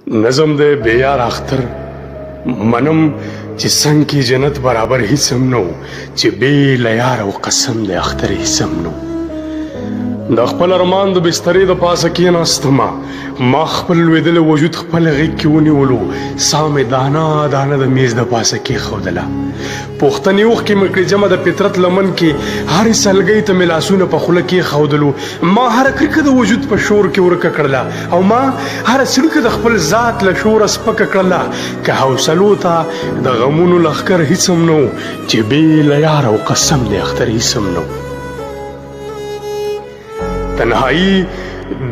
نظم د بیار اختر منم چې څنګه کې جنت برابر هیڅ هم نو چې بې له یار او قسم د اختر هیڅ هم نو د خپل ارمان د بسترې د پاسه کېناستم ما خپل لوېدلی وجود خپل غېږ کې ونیولو ساه مې دانه دانه د میز د پاسه کېښودله پوښتنې اوښکې مې کړې جمع د فطرت لمن کې هرې سلګۍ ته مې لاسونه په خوله کېښودلو ما هره کرکه د وجود په شور کې ورکه کړله او ما هره څړیکه د خپل ذات له شوره سپکه کړله که حوصلو ته د غمونو لښکر هیڅ هم نه چې بې له یار او قسم د اختر هیڅ هم نه تنهایی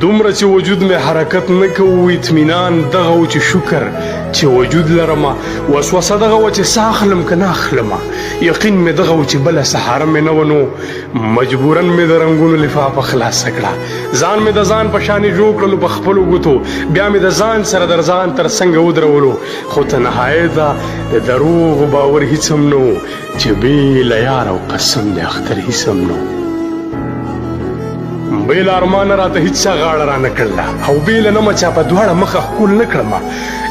دومره چې وجود مې حرکت نه کوو اطمینان دغه و چې شکر چې وجود لرمه وسوسه دغه و چې ساه اخلم که نه اخلمه یقین مې دغه و چې بله سهاره مې نه ونو مجبورا مې د رنګونو لفافه خلاصه کړه ځان مې د ځان په شانې جوړ کړلو په خپلو ګوتو بیا مې د ځان سره در ځان تر څنګه ودرولو خو تنهایۍ ته د دروغو باور هیڅ هم نه و چې بې له یار او قسم د اختر هیڅ هم نه بې له ارمانه راته هیڅ چا غاړه رانه کړله او بې له نمه چا په دواړه مخه ښکل نه کړمه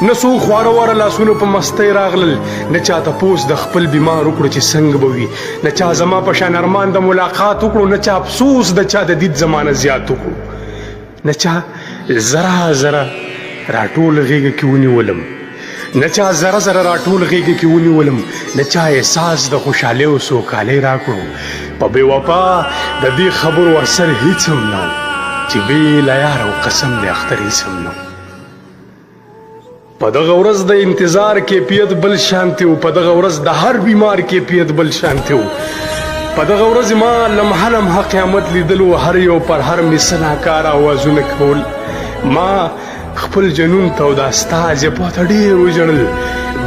نه څوک خواره واره لاسونه په مستۍ راغلل نه چا تپوس د خپل بیمار وکړو چې څنګه به وي نه چا زما په شان ارمان د ملاقات وکړو نه چا افسوس د چا د دید زمانه زیات وکړو نه چا زره زره راټول غېږه کې ونیولم نه چا زره زره راټول غېږه کې ونیولم نه چا احساس د خوشحالۍ او سوکالۍ راکړو په بې وفا د دې خبرو اثر هیڅ هم نه چې بې له یار او قسم د اختر هیڅ هم نه په دغه ورځ د انتظار کیفیت بل شانتې و په دغه ورځ د هر بیمار کیفیت بل شانتې و په دغه ورځ ما لمحه لمحه قیامت لیدلو هر یو پر هر مې څه ناکاره اوازونه کول ما خپل جنون ته او دا ستا عجبو ته ډېر وژړل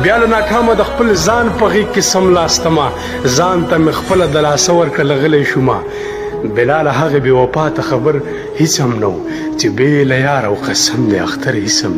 بیا له ناکامه د خپل ځان په غېږ کې سملاستمه ځان ته مې خپله د لاسه ورکړله غلی شومه بلاله هغې بې وفا ته خبر هیڅ هم نه و چې بې له یار او قسم د اختر هیڅ هم